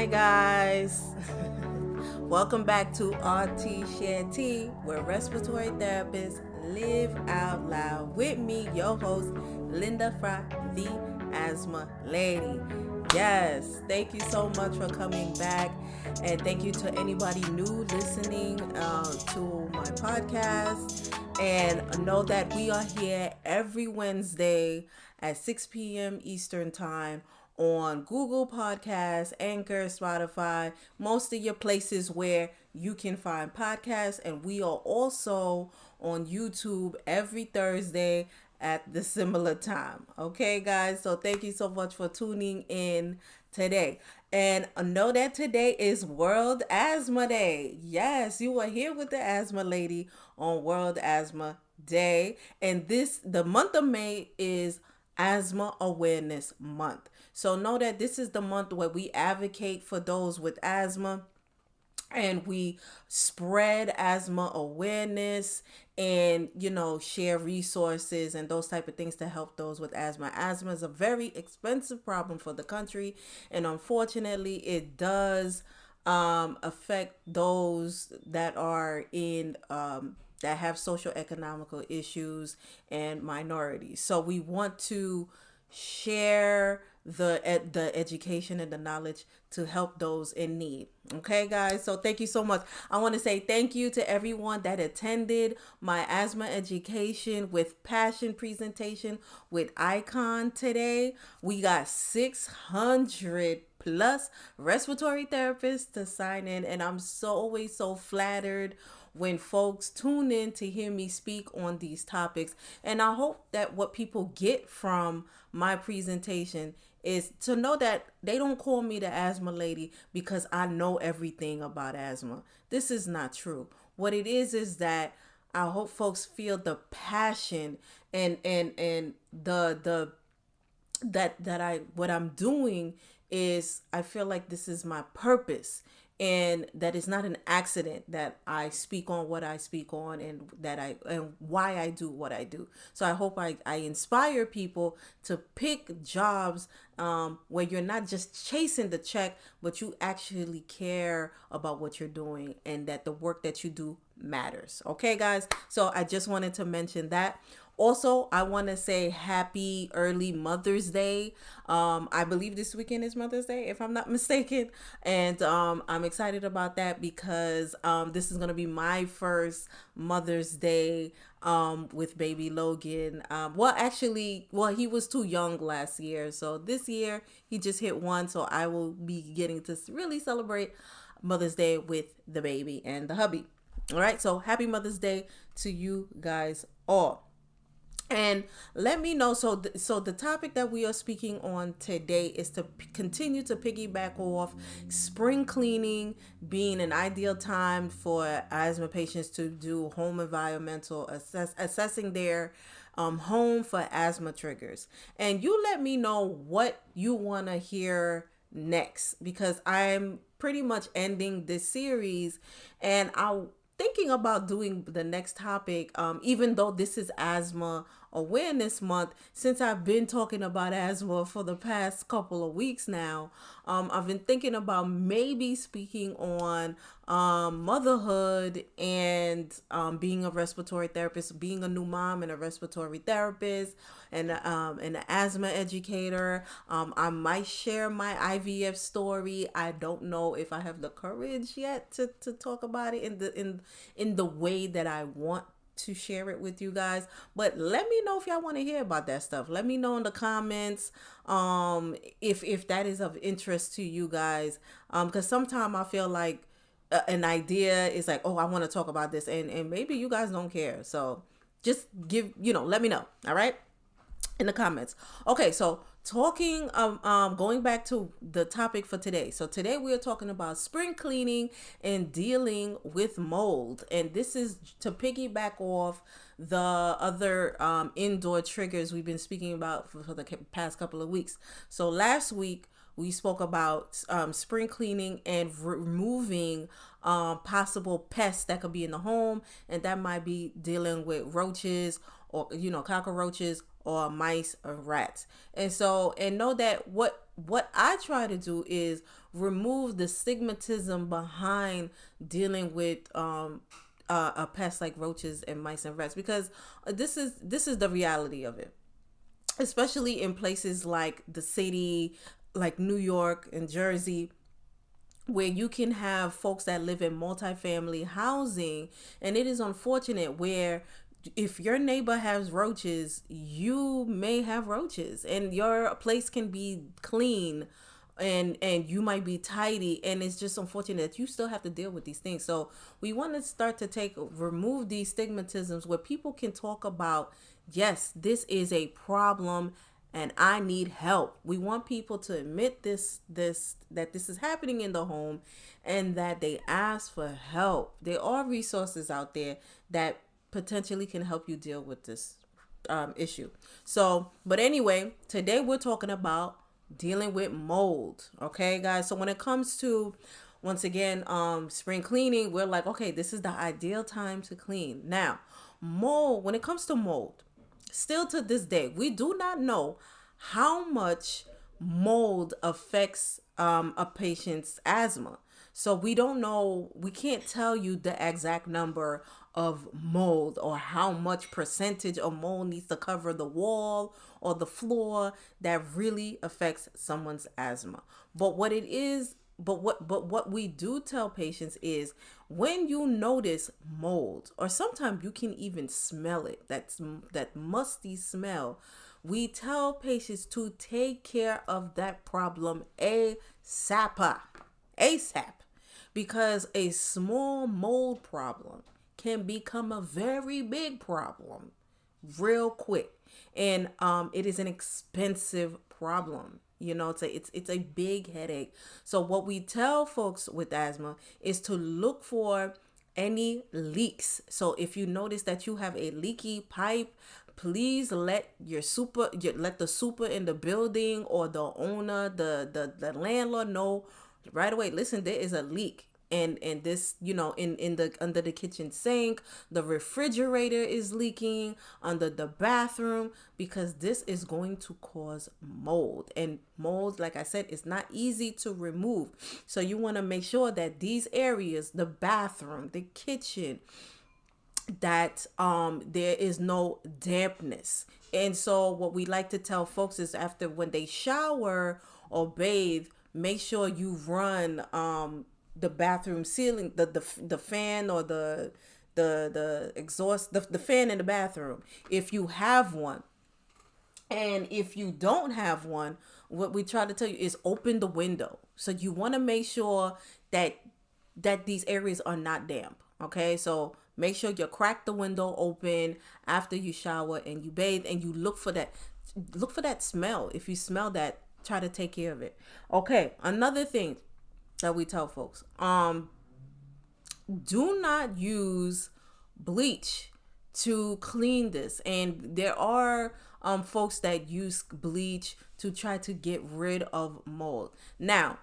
Hi guys. Welcome back to RT Share Tea, where respiratory therapists live out loud with me, your host, Linda Fry, the Asthma Lady. Yes, thank you so much for coming back, and thank you to anybody new listening to my podcast. And know that we are here every Wednesday at 6 p.m. Eastern Time on Google Podcasts, Anchor, Spotify, most of your places where you can find podcasts. And we are also on YouTube every Thursday at the similar time. Okay, guys? So thank you so much for tuning in today. And know that today is World Asthma Day. Yes, you are here with the Asthma Lady on World Asthma Day. And the month of May is Asthma Awareness Month. So know that this is the month where we advocate for those with asthma, and we spread asthma awareness, and share resources and those type of things to help those with asthma is a very expensive problem for the country, and unfortunately it does affect those that are in that have social economical issues and minorities. So we want to share the education and the knowledge to help those in need. Okay, guys, so thank you so much. I want to say thank you to everyone that attended my Asthma Education with Passion presentation with Icon today. We got 600 plus respiratory therapists to sign in, and I'm so always so flattered when folks tune in to hear me speak on these topics. And I hope that what people get from my presentation is to know that they don't call me the asthma lady because I know everything about asthma. This is not true. What it is that I hope folks feel the passion and the that I what I'm doing is I feel like this is my purpose, and that it's not an accident that I speak on what I speak on, and why I do what I do. So I hope I inspire people to pick jobs where you're not just chasing the check, but you actually care about what you're doing, and that the work that you do matters. Okay, guys? So I just wanted to mention that. Also, I want to say happy early Mother's Day. I believe this weekend is Mother's Day, if I'm not mistaken. And I'm excited about that because this is going to be my first Mother's Day with baby Logan. He was too young last year. So this year, he just hit one. So I will be getting to really celebrate Mother's Day with the baby and the hubby. All right. So happy Mother's Day to you guys all. And let me know. So the topic that we are speaking on today is to continue to piggyback off spring cleaning being an ideal time for asthma patients to do home environmental assessing their home for asthma triggers. And you let me know what you want to hear next, because I'm pretty much ending this series, and I'll thinking about doing the next topic, even though this is Asthma Awareness Month. Since I've been talking about asthma for the past couple of weeks now, I've been thinking about maybe speaking on motherhood and being a respiratory therapist, being a new mom and a respiratory therapist, and an asthma educator. I might share my IVF story. I don't know if I have the courage yet to talk about it in the way that I want to share it with you guys, but let me know if y'all want to hear about that stuff. Let me know in the comments if that is of interest to you guys, because sometimes I feel like an idea is like, oh, I want to talk about this, and maybe you guys don't care. So just let me know. All right, in the comments. Okay, so going back to the topic for today. So today we are talking about spring cleaning and dealing with mold, and this is to piggyback off the other indoor triggers we've been speaking about for the past couple of weeks. So last week we spoke about spring cleaning and removing possible pests that could be in the home, and that might be dealing with roaches or cockroaches or mice or rats. And know that what what I try to do is remove the stigmatism behind dealing with a pest like roaches and mice and rats, because this is the reality of it, especially in places like the city, like New York and Jersey, where you can have folks that live in multifamily housing. And it is unfortunate where if your neighbor has roaches, you may have roaches, and your place can be clean and you might be tidy, and it's just unfortunate that you still have to deal with these things. So we want to start to remove these stigmatisms where people can talk about, yes, this is a problem and I need help. We want people to admit that this is happening in the home, and that they ask for help. There are resources out there that potentially can help you deal with this issue. So, but anyway, today we're talking about dealing with mold. Okay, guys. So when it comes to, once again, spring cleaning, we're like, okay, this is the ideal time to clean. Now, mold, when it comes to mold, still to this day, we do not know how much mold affects a patient's asthma. So we don't know, we can't tell you the exact number of mold or how much percentage of mold needs to cover the wall or the floor that really affects someone's asthma. But what it is, but what we do tell patients is, when you notice mold, or sometimes you can even smell it, that musty smell, we tell patients to take care of that problem ASAP. ASAP. Because a small mold problem can become a very big problem real quick. And it is an expensive problem. You know, it's a big headache. So what we tell folks with asthma is to look for any leaks. So if you notice that you have a leaky pipe, please let let the super in the building, or the owner, the landlord, know right away. Listen, there is a leak. And this, in the under the kitchen sink, the refrigerator is leaking, under the bathroom, because this is going to cause mold. And mold, like I said, is not easy to remove. So you want to make sure that these areas, the bathroom, the kitchen, that there is no dampness. And so what we like to tell folks is, after, when they shower or bathe, make sure you run the bathroom ceiling, the fan, or the exhaust, the fan in the bathroom, if you have one. And if you don't have one, what we try to tell you is open the window. So you want to make sure that these areas are not damp. Okay, so make sure you crack the window open after you shower and you bathe, and you look for that smell. If you smell that, try to take care of it. Okay, another thing that we tell folks, do not use bleach to clean this. And there are folks that use bleach to try to get rid of mold. Now,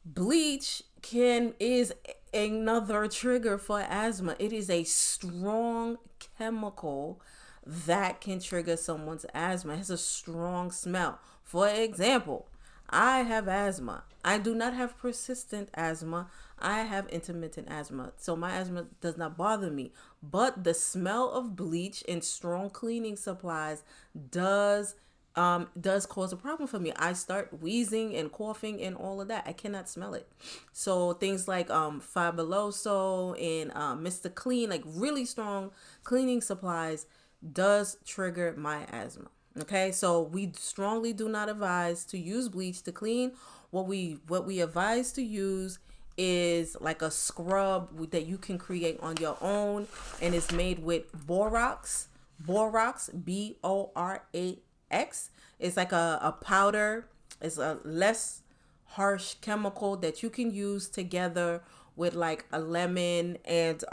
bleach is another trigger for asthma. It is a strong chemical that can trigger someone's asthma. It has a strong smell. For example, I have asthma. I do not have persistent asthma. I have intermittent asthma. So my asthma does not bother me. But the smell of bleach and strong cleaning supplies does cause a problem for me. I start wheezing and coughing and all of that. I cannot smell it. So things like Fabuloso and Mr. Clean, like really strong cleaning supplies, does trigger my asthma. Okay, so we strongly do not advise to use bleach to clean. What we advise to use is like a scrub that you can create on your own, and it's made with borax, Borax. It's like a powder. It's a less harsh chemical that you can use together with like a lemon and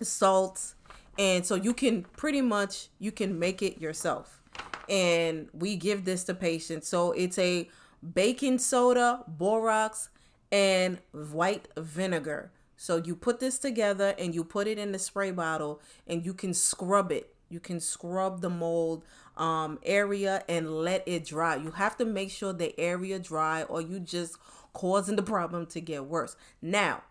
salt. And so you can make it yourself. And we give this to patients. So it's a baking soda, borax, and white vinegar. So you put this together and you put it in the spray bottle, and you can scrub it. You can scrub the mold area and let it dry. You have to make sure the area dry, or you just causing the problem to get worse. Now,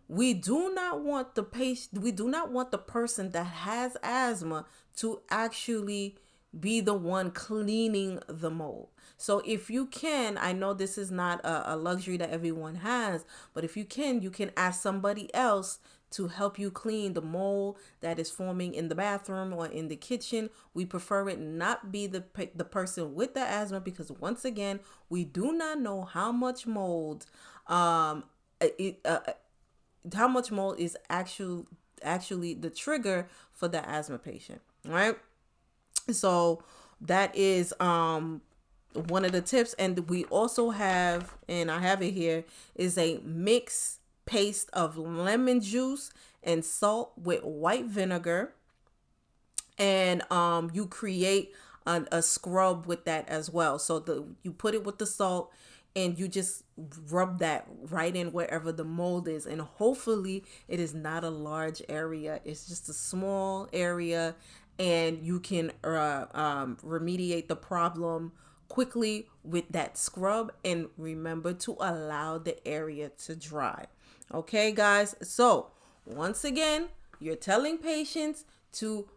we do not want the patient, we do not want the person that has asthma to actually be the one cleaning the mold. So if you can, I know this is not a luxury that everyone has, but if you can ask somebody else to help you clean the mold that is forming in the bathroom or in the kitchen. We prefer it not be the person with the asthma, because once again, we do not know how much mold it, how much mold is actually the trigger for the asthma patient, right? So that is one of the tips. And we also have, and I have it here, is a mix paste of lemon juice and salt with white vinegar, and you create a scrub with that as well. So you put it with the salt, and you just rub that right in wherever the mold is, and hopefully it is not a large area, it's just a small area, and you can remediate the problem quickly with that scrub. And remember to allow the area to dry. Okay, guys, so once again, you're telling patients to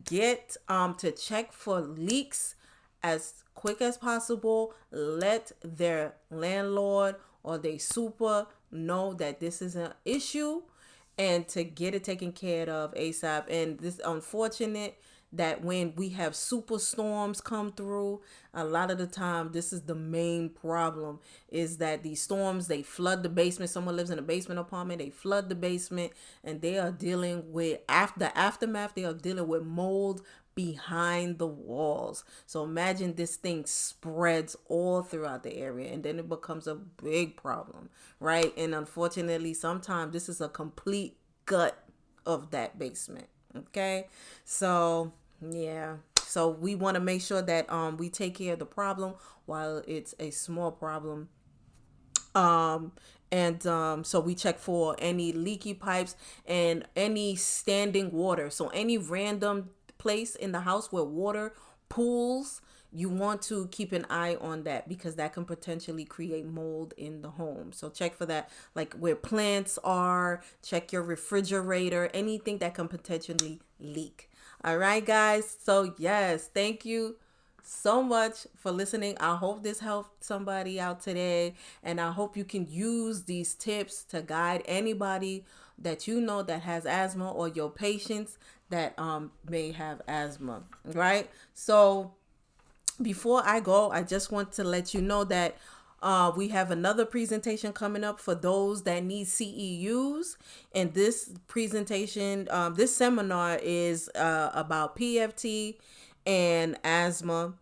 get to check for leaks as quick as possible. Let their landlord or their super know that this is an issue, and to get it taken care of ASAP. And this unfortunate that when we have superstorms come through, a lot of the time this is the main problem, is that these storms, they flood the basement. Someone lives in a basement apartment, they flood the basement, and they are dealing with the aftermath. They are dealing with mold behind the walls. So imagine this thing spreads all throughout the area, and then it becomes a big problem, right? And unfortunately, sometimes this is a complete gut of that basement. Okay, so yeah, so we want to make sure that we take care of the problem while it's a small problem. So we check for any leaky pipes and any standing water. So any random place in the house where water pools, you want to keep an eye on that, because that can potentially create mold in the home. So check for that, like where plants are, check your refrigerator, anything that can potentially leak. All right, guys. So yes, thank you so much for listening. I hope this helped somebody out today, and I hope you can use these tips to guide anybody that you know that has asthma, or your patients that may have asthma, right? So before I go, I just want to let you know that we have another presentation coming up for those that need CEUs. And this presentation, this seminar is about PFT and asthma.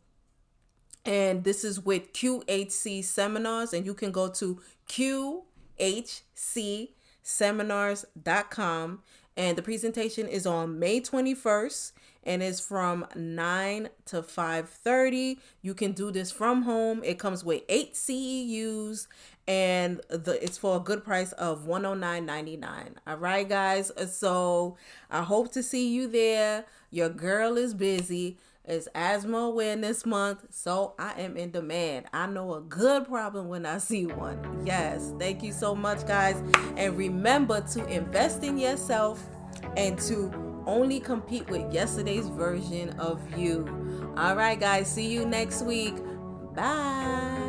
And this is with QHC Seminars. And you can go to QHCseminars.com. And the presentation is on May 21st, and it's from 9 to 5:30. You can do this from home. It comes with 8 CEUs, and it's for a good price of $109.99. All right, guys. So I hope to see you there. Your girl is busy. It's Asthma Awareness Month, so I am in demand. I know a good problem when I see one. Yes, thank you so much, guys. And remember to invest in yourself and to only compete with yesterday's version of you. All right, guys, see you next week. Bye.